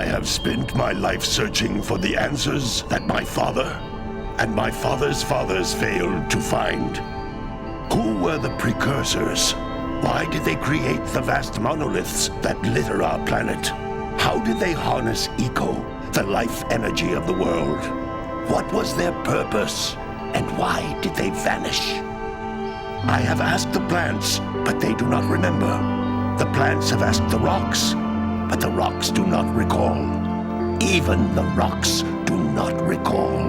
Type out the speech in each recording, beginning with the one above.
I have spent my life searching for the answers that my father and my father's fathers failed to find. Who were the precursors? Why did they create the vast monoliths that litter our planet? How did they harness eco, the life energy of the world? What was their purpose? And why did they vanish? I have asked the plants, but they do not remember. The plants have asked the rocks, but the rocks do not recall. Even the rocks do not recall.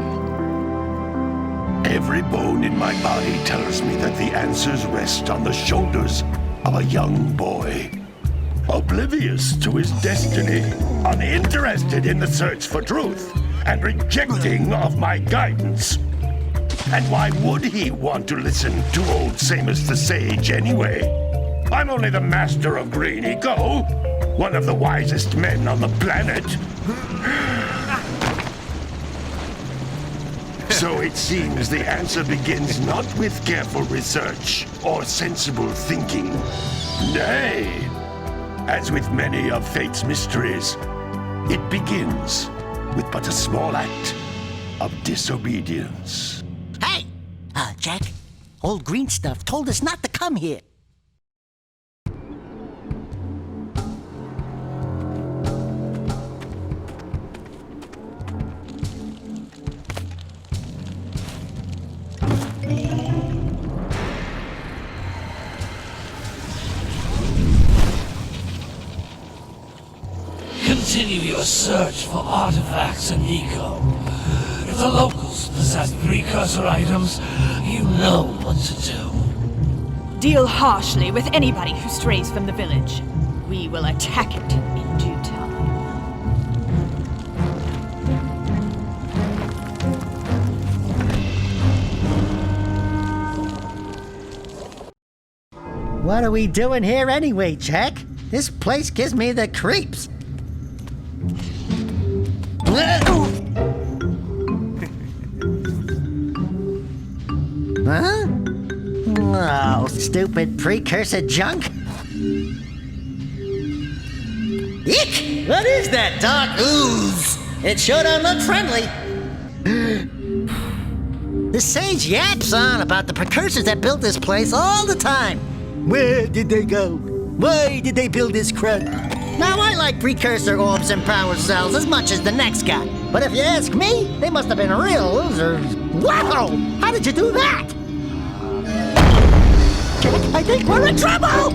Every bone in my body tells me that the answers rest on the shoulders of a young boy. Oblivious to his destiny, uninterested in the search for truth, and rejecting of my guidance. And why would he want to listen to old Samus the Sage anyway? I'm only the master of green eco, one of the wisest men on the planet. So it seems the answer begins not with careful research or sensible thinking. Nay, as with many of fate's mysteries, it begins with but a small act of disobedience. Hey! Jack, old green stuff told us not to come here. Continue your search for artifacts and eco. If the locals possess precursor items, you know what to do. Deal harshly with anybody who strays from the village. We will attack it in due time. What are we doing here anyway, Jack? This place gives me the creeps. Huh? Oh, stupid precursor junk. Eek! What is that dark ooze? It sure don't look friendly. The sage yaps on about the precursors that built this place all the time. Where did they go? Why did they build this crud? Now, I like precursor orbs and power cells as much as the next guy. But if you ask me, they must have been real losers. Wow! How did you do that? I think we're in trouble!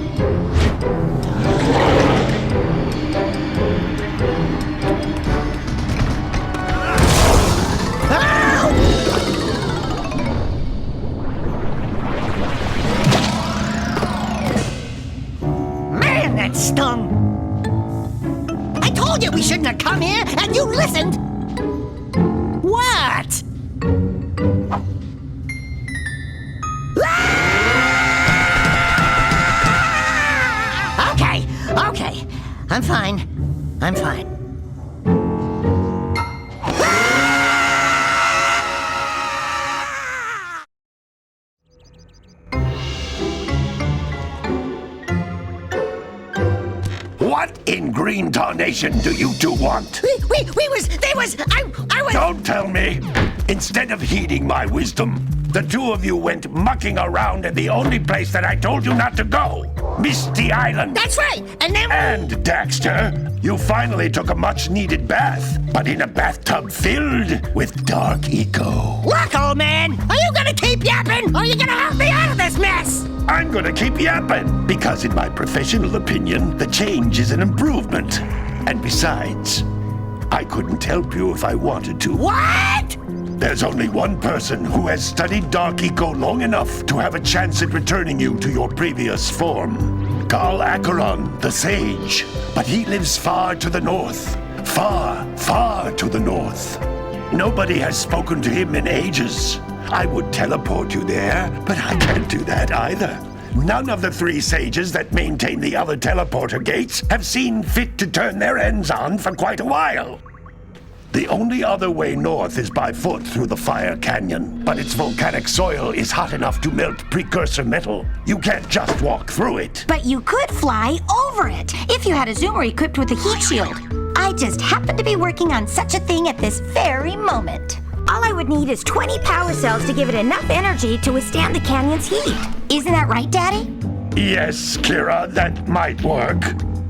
Man, that stung! I told you we shouldn't have come here, and you listened! What? Okay. I'm fine. What in green tarnation do you two want? I was... Don't tell me! Instead of heeding my wisdom, the two of you went mucking around in the only place that I told you not to go, Misty Island. That's right, and then... And, Daxter, you finally took a much-needed bath, but in a bathtub filled with dark eco. Look, old man, are you gonna keep yapping, or are you gonna help me out of this mess? I'm gonna keep yapping, because in my professional opinion, the change is an improvement. And besides, I couldn't help you if I wanted to. What? There's only one person who has studied Dark Eco long enough to have a chance at returning you to your previous form. Carl Acheron, the Sage. But he lives far to the north. Far, far to the north. Nobody has spoken to him in ages. I would teleport you there, but I can't do that either. None of the three sages that maintain the other teleporter gates have seen fit to turn their ends on for quite a while. The only other way north is by foot through the Fire Canyon, but its volcanic soil is hot enough to melt precursor metal. You can't just walk through it. But you could fly over it, if you had a zoomer equipped with a heat shield. I just happen to be working on such a thing at this very moment. All I would need is 20 power cells to give it enough energy to withstand the canyon's heat. Isn't that right, Daddy? Yes, Kira, that might work.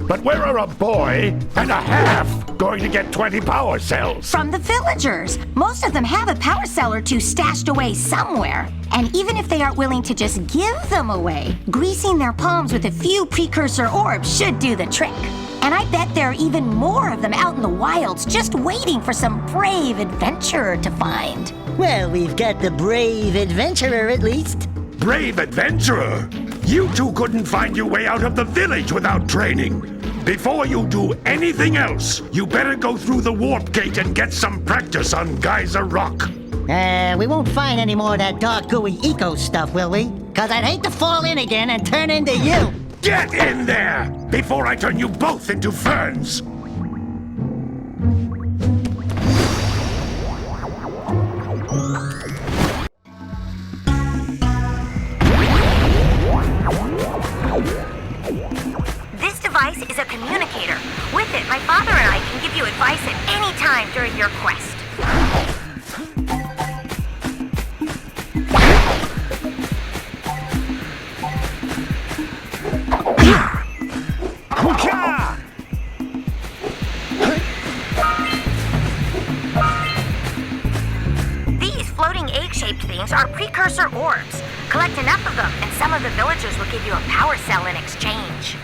But where are a boy and a half going to get 20 power cells? From the villagers. Most of them have a power cell or two stashed away somewhere. And even if they aren't willing to just give them away, greasing their palms with a few precursor orbs should do the trick. And I bet there are even more of them out in the wilds just waiting for some brave adventurer to find. Well, we've got the brave adventurer at least. Brave adventurer? You two couldn't find your way out of the village without training. Before you do anything else, you better go through the warp gate and get some practice on Geyser Rock. We won't find any more of that dark gooey eco stuff, will we? 'Cause I'd hate to fall in again and turn into you. Get in there before I turn you both into ferns. This device is a communicator. With it, my father and I can give you advice at any time during your quest. These floating egg-shaped things are precursor orbs. Collect enough of them, and some of the villagers will give you a power cell in exchange.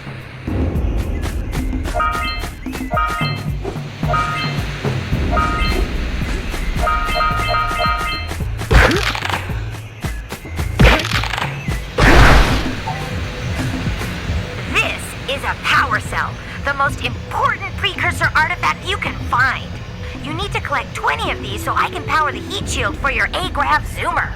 This is a power cell, the most important precursor artifact you can find. You need to collect 20 of these so I can power the heat shield for your A-Grav zoomer.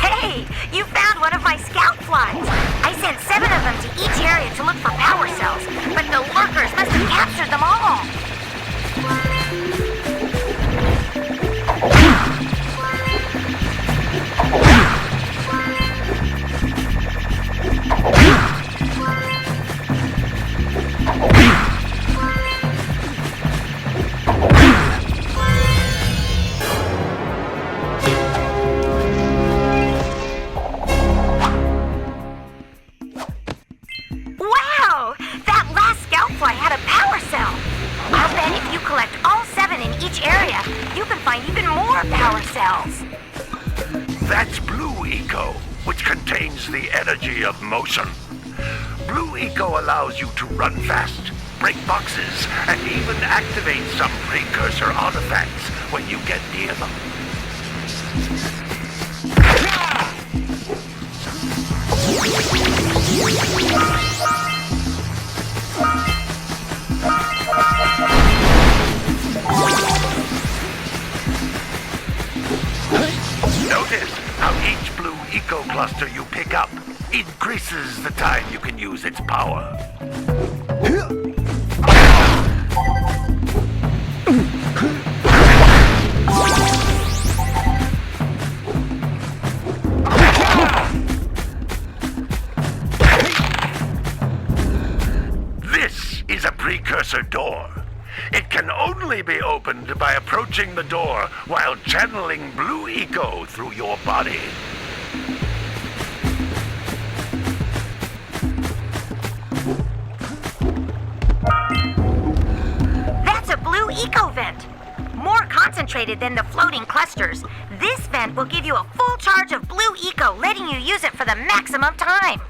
Hey, you found one of my scout flies. I sent 7 of them to each area to look for power cells, but the lurkers must have captured them all. Wow! That last scout fly had a power cell. I'll bet if you collect all 7 in each area, you can find even more power cells. That's Blue Eco, which contains the energy of motion. Blue Eco allows you to run fast, break boxes, and even activate some precursor artifacts when you get near them. Notice how each Blue Eco cluster you pick up increases the time you can use its power. This is a precursor door. It can only be opened by approaching the door while channeling Blue Eco through your body. That's a Blue Eco vent. More concentrated than the floating clusters. This vent will give you a full charge of Blue Eco, letting you use it for the maximum time.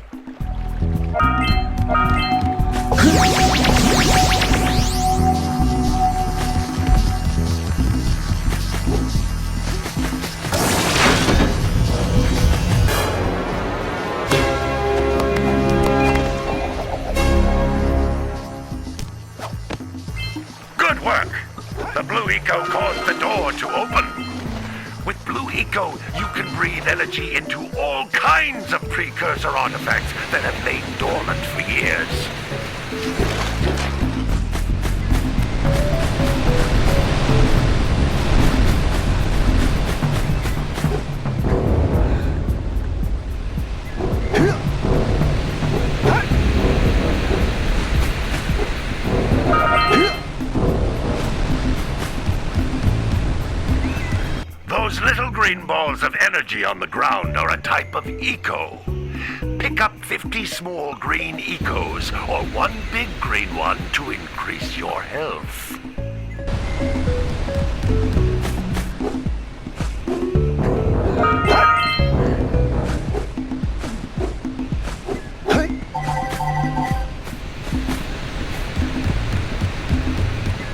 Good work! The Blue Eco caused the door door to open. With Blue Eco, you can breathe energy into all kinds of precursor artifacts that have lain dormant for years. Those little green balls of energy on the ground are a type of eco. Pick up 50 small green ecos or one big green one to increase your health.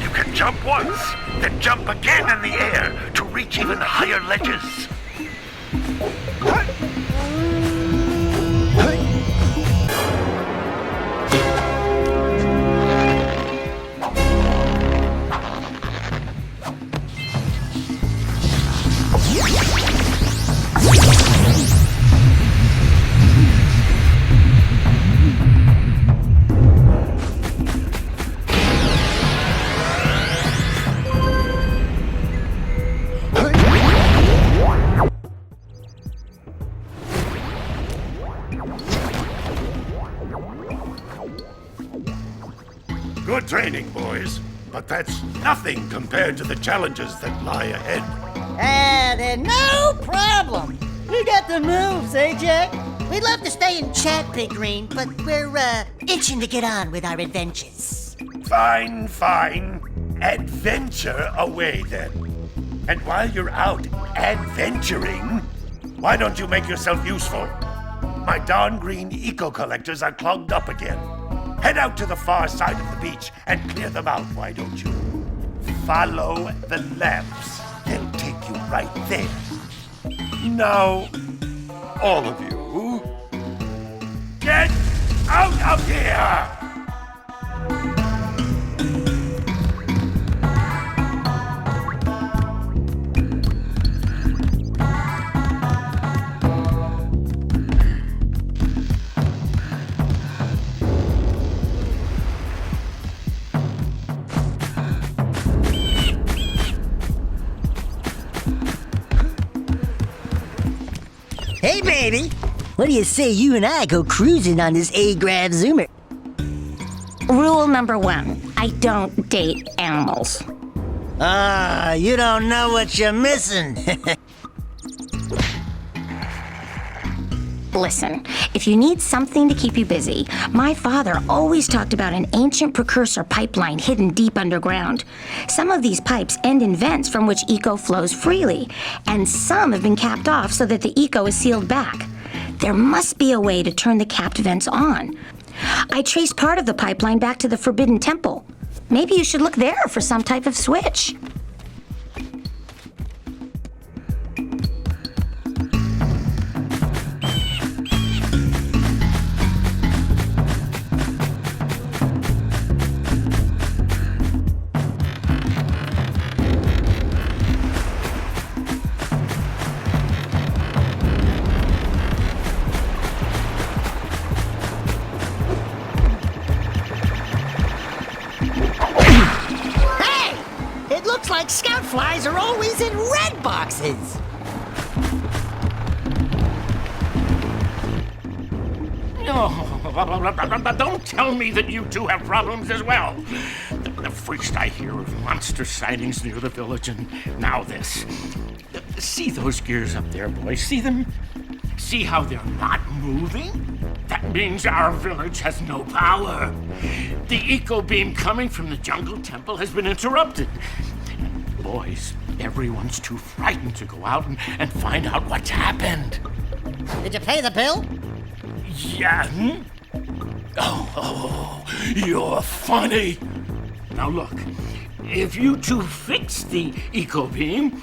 You can jump once, then jump again in the air to reach even higher ledges. Good training, boys, but that's nothing compared to the challenges that lie ahead. Then no problem. You got the moves, eh, Jack? We'd love to stay and chat, Big Green, but we're, itching to get on with our adventures. Fine, fine. Adventure away, then. And while you're out adventuring, why don't you make yourself useful? My darn green eco-collectors are clogged up again. Head out to the far side of the beach and clear them out, why don't you? Follow the lamps. They'll take you right there. Now, all of you, get out of here! Hey, baby. What do you say you and I go cruising on this A-Grav Zoomer? Rule number 1, I don't date animals. You don't know what you're missing. Listen, if you need something to keep you busy, my father always talked about an ancient precursor pipeline hidden deep underground. Some of these pipes end in vents from which eco flows freely, and some have been capped off so that the eco is sealed back. There must be a way to turn the capped vents on. I traced part of the pipeline back to the Forbidden Temple. Maybe you should look there for some type of switch. Like scout flies are always in red boxes. Oh, don't tell me that you two have problems as well. The first I hear of monster sightings near the village, and now this. See those gears up there, boys? See them? See how they're not moving? That means our village has no power. The eco beam coming from the jungle temple has been interrupted. Boys, everyone's too frightened to go out and find out what's happened. Did you pay the bill? Yeah. Oh, you're funny. Now look, if you two fix the eco beam,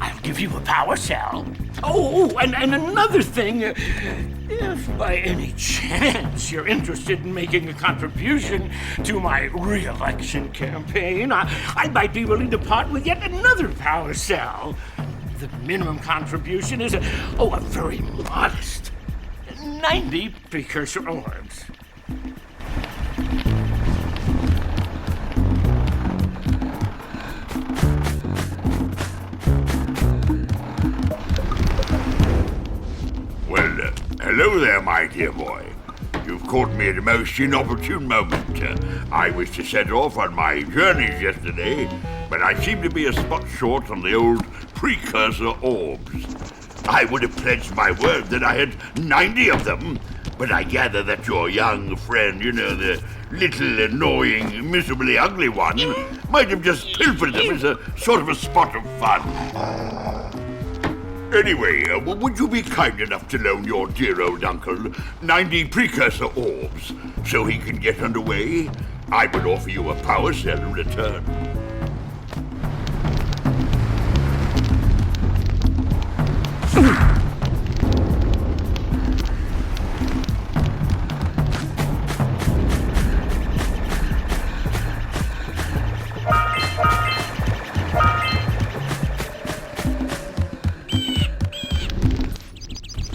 I'll give you a power cell. Oh, and another thing. If by any chance you're interested in making a contribution to my re-election campaign, I might be willing to part with yet another power cell. The minimum contribution is a very modest 90 precursor orbs. Well, hello there, my dear boy. You've caught me at a most inopportune moment. I was to set off on my journeys yesterday, but I seem to be a spot short on the old precursor orbs. I would have pledged my word that I had 90 of them, but I gather that your young friend, the little annoying, miserably ugly one, might have just pilfered them as a sort of a spot of fun. Anyway, would you be kind enough to loan your dear old uncle 90 precursor orbs so he can get underway? I would offer you a power cell in return.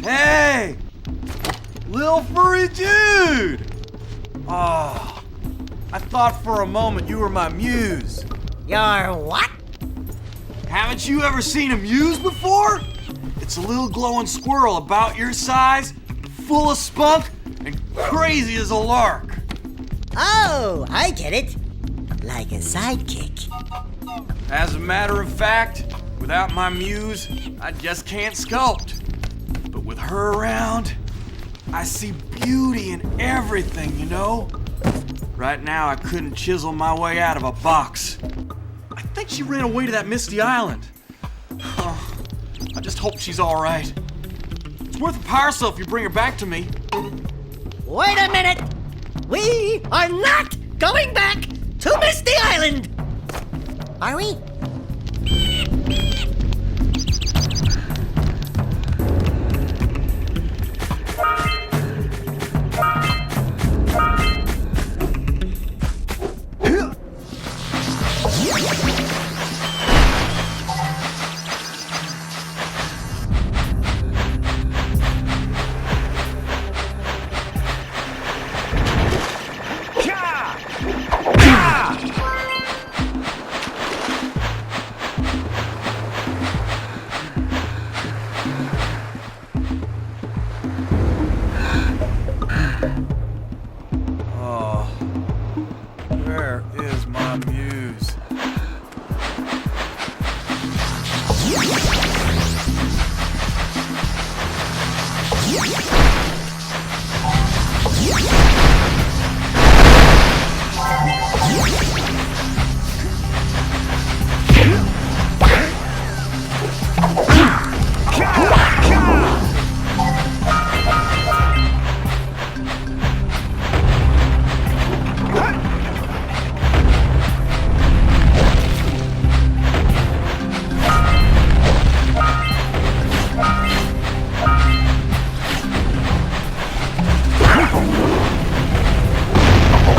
Hey! Lil furry dude! Oh, I thought for a moment you were my muse. Your what? Haven't you ever seen a muse before? It's a little glowing squirrel about your size, full of spunk, and crazy as a lark. Oh, I get it. Like a sidekick. As a matter of fact, without my muse, I just can't sculpt. But with her around, I see beauty in everything, you know? Right now, I couldn't chisel my way out of a box. I think she ran away to that misty island. Oh, I just hope she's all right. It's worth a power cell if you bring her back to me. Wait a minute! We are not going back to Misty Island! Are we? Where is my muse?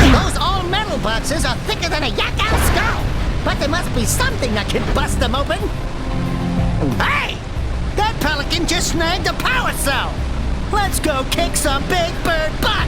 Those all-metal boxes are thicker than a yak-owl skull! But there must be something that can bust them open! Hey! That pelican just snagged a power cell! Let's go kick some big bird butt!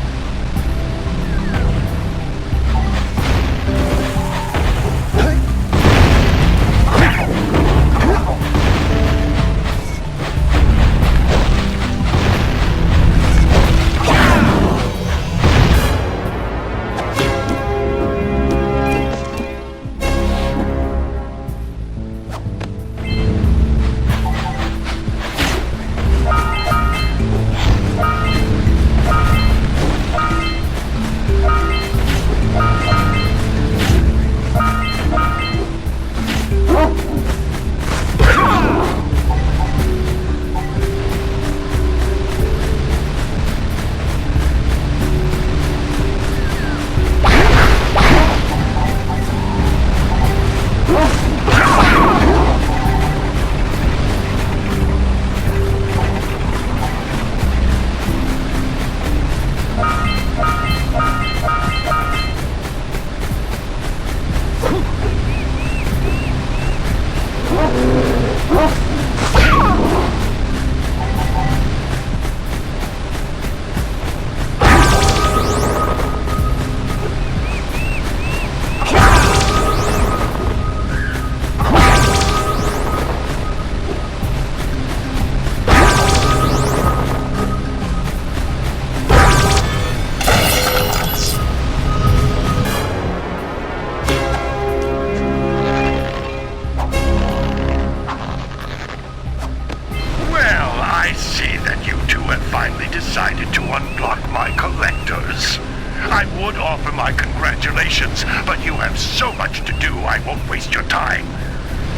would offer my congratulations, but you have so much to do, I won't waste your time.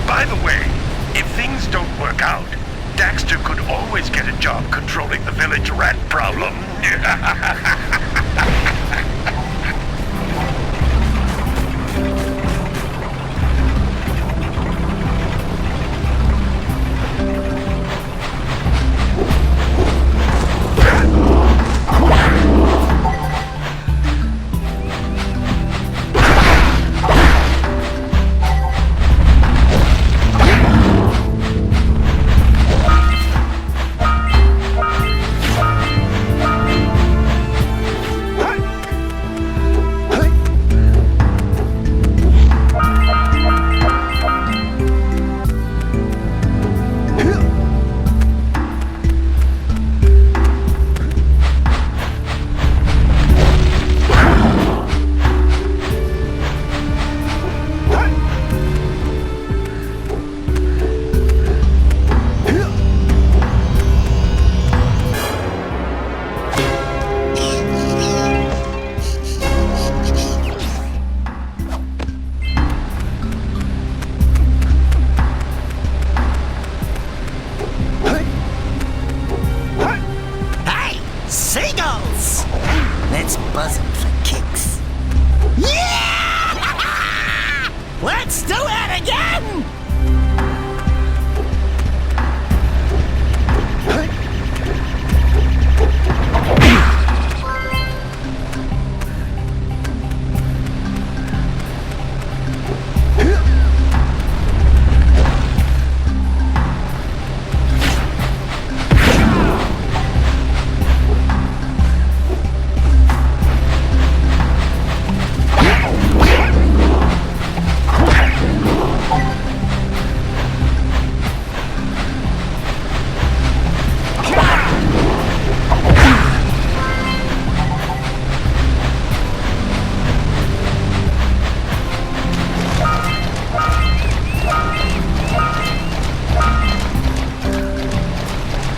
By the way, if things don't work out, Daxter could always get a job controlling the village rat problem. Seagulls! Let's buzz them for kicks. Yeah! Let's do it again!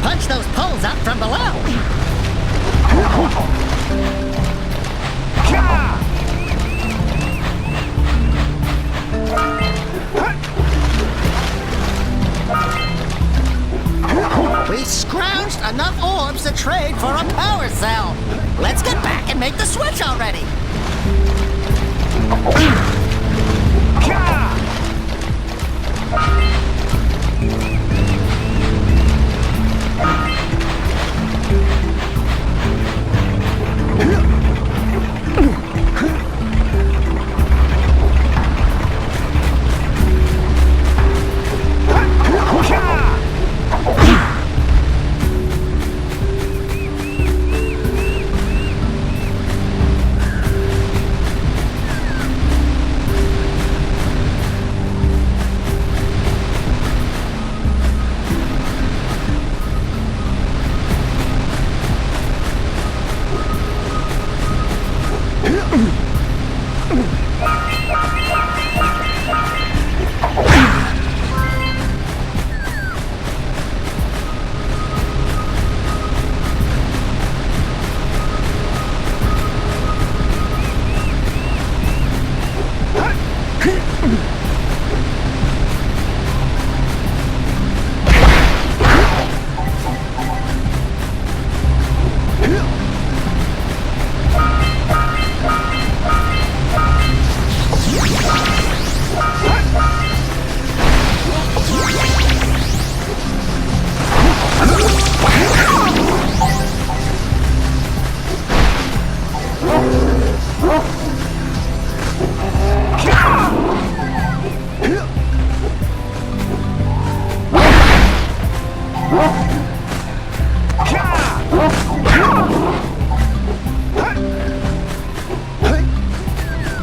Punch those poles up from below. We scrounged enough orbs to trade for a power cell. Let's get back and make the switch already.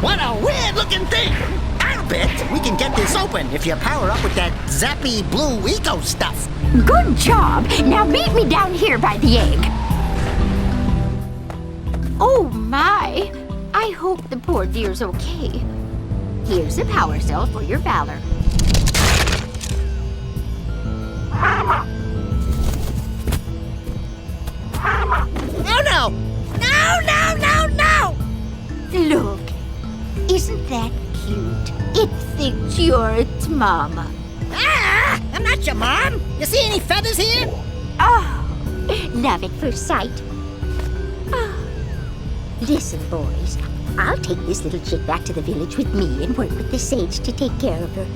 What a weird-looking thing! I'll bet we can get this open if you power up with that zappy blue eco stuff. Good job. Now meet me down here by the egg. Oh my! I hope the poor dear's okay. Here's a power cell for your valor. Oh no! No, no, no, no! Look, isn't that cute? It thinks you're its mama. Ah! I'm not your mom. You see any feathers here? Oh, love at first sight. Oh. Listen, boys, I'll take this little chick back to the village with me and work with the sage to take care of her.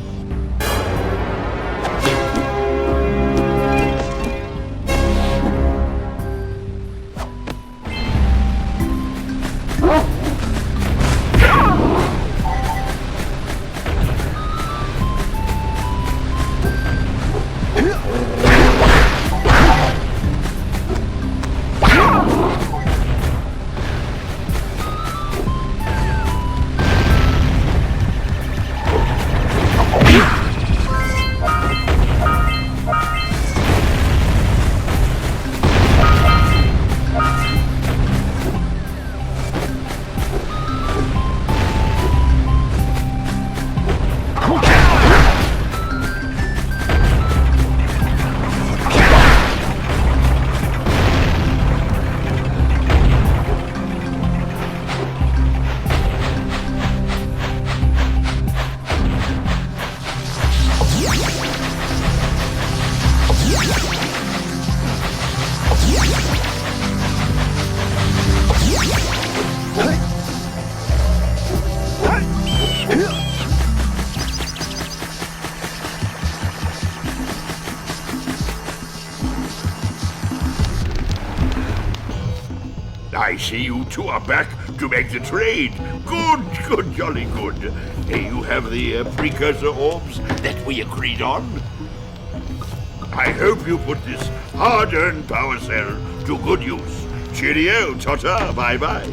I see you two are back to make the trade. Good, jolly good. You have the precursor orbs that we agreed on? I hope you put this hard-earned power cell to good use. Cheerio, ta-ta, bye-bye.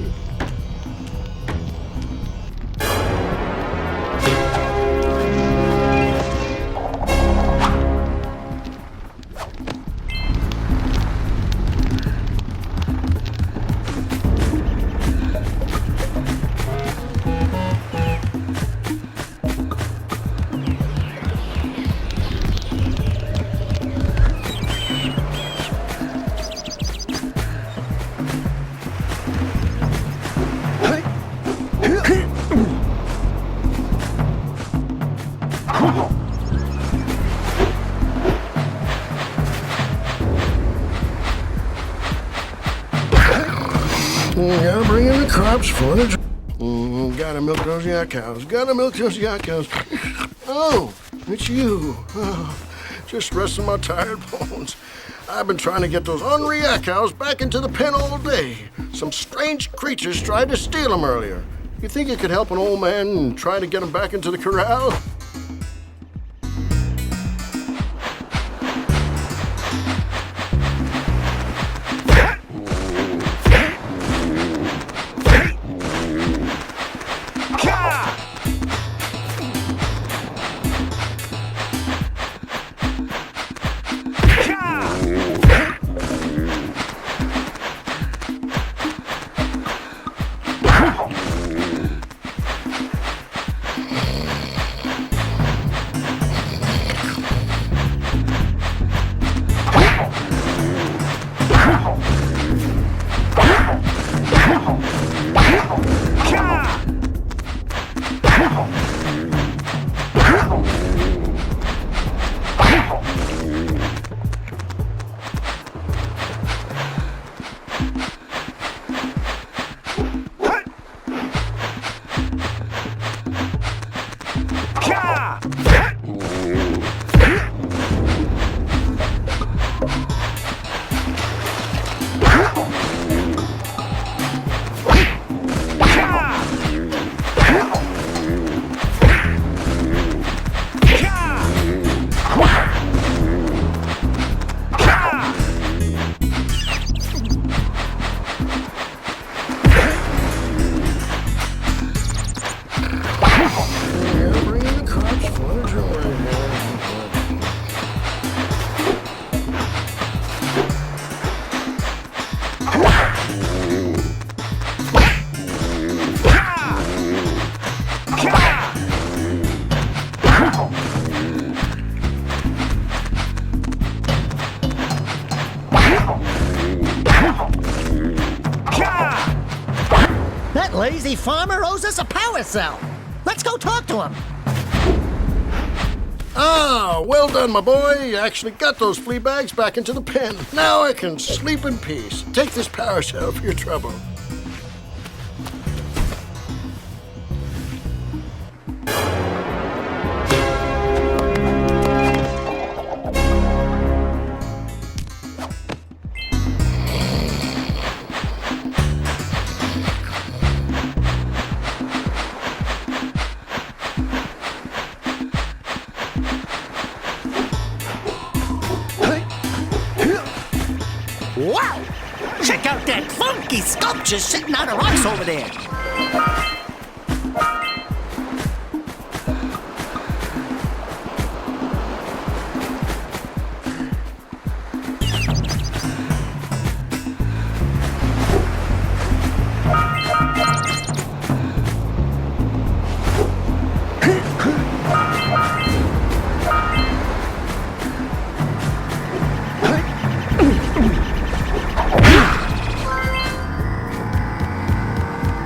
Gotta bring in the crops for the... gotta milk those yak cows. Gotta milk those yak cows. Oh, it's you. Oh, just resting my tired bones. I've been trying to get those ornery yak cows back into the pen all day. Some strange creatures tried to steal them earlier. You think you could help an old man and try to get them back into the corral? That lazy farmer owes us a power cell. Let's go talk to him. Ah, well done, my boy. You actually got those flea bags back into the pen. Now I can sleep in peace. Take this power cell for your trouble. Wow! Check out that funky sculpture sitting out of rocks over there.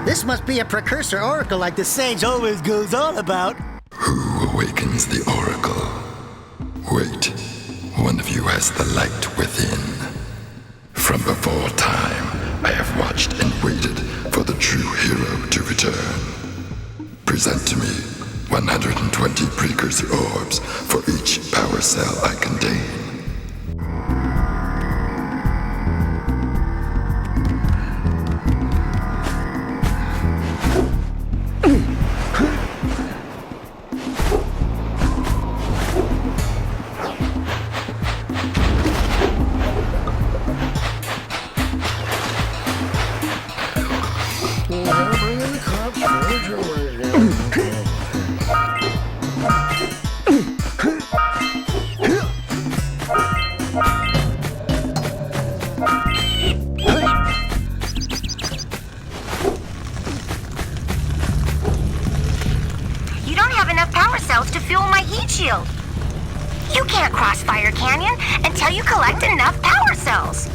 This must be a precursor oracle like the sage always goes on about. Who awakens the oracle? Wait, one of you has the light within. From before time, I have watched and waited for the true hero to return. Present to me 120 precursor orbs for each power cell I contain. Bring in the cops for You don't have enough power cells to fuel my heat shield. You can't cross Fire Canyon until you collect enough power cells.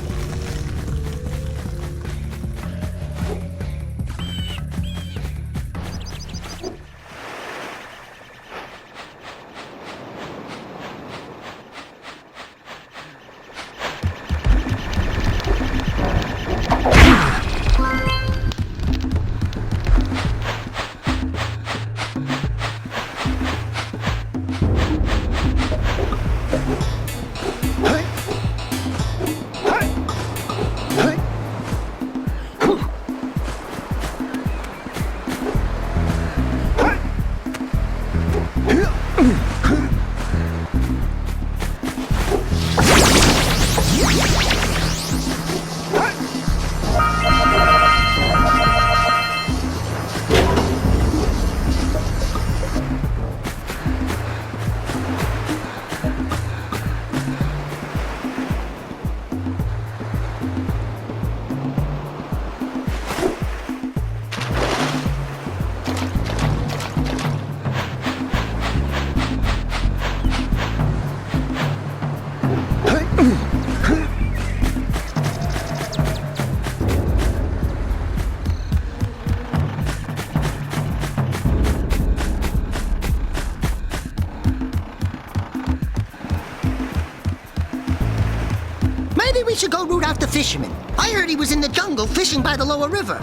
Maybe we should go root out the fisherman. I heard he was in the jungle fishing by the lower river.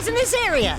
guys in this area.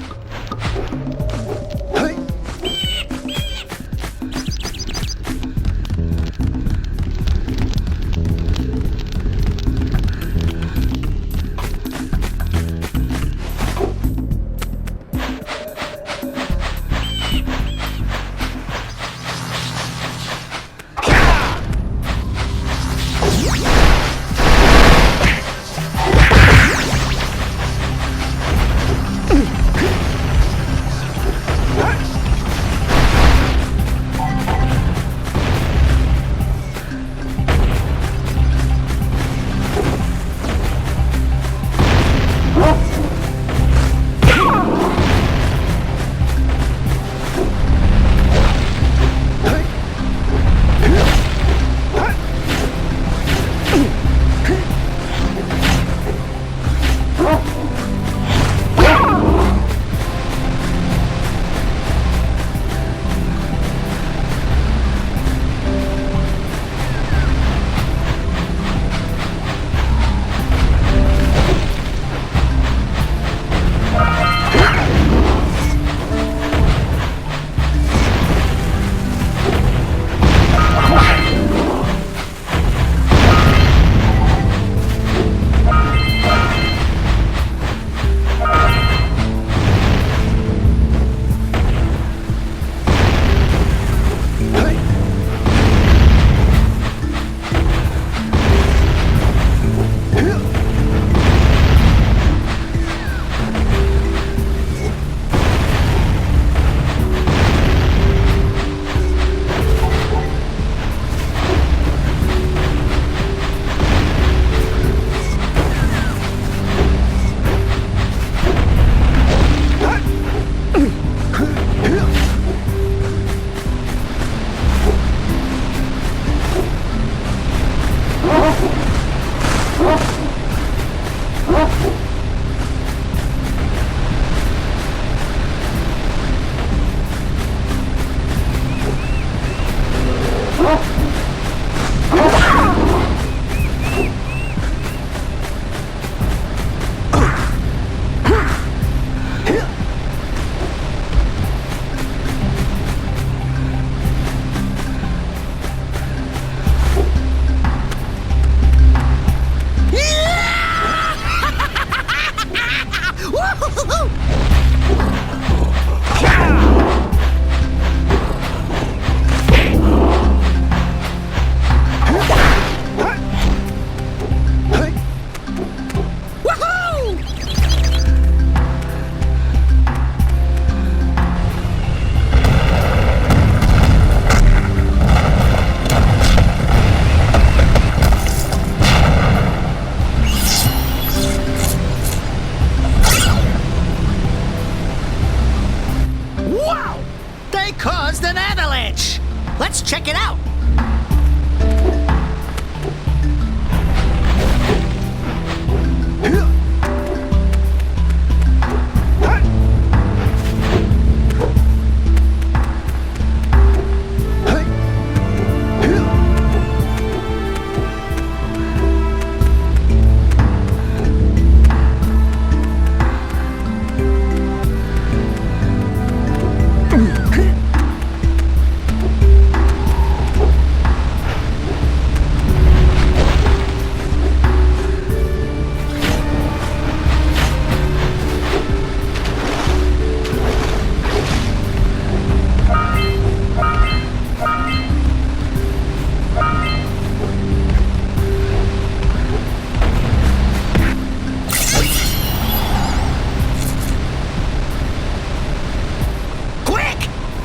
Caused an avalanche! Let's check it out!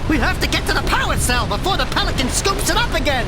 We have to get to the power cell before the Pelican scoops it up again!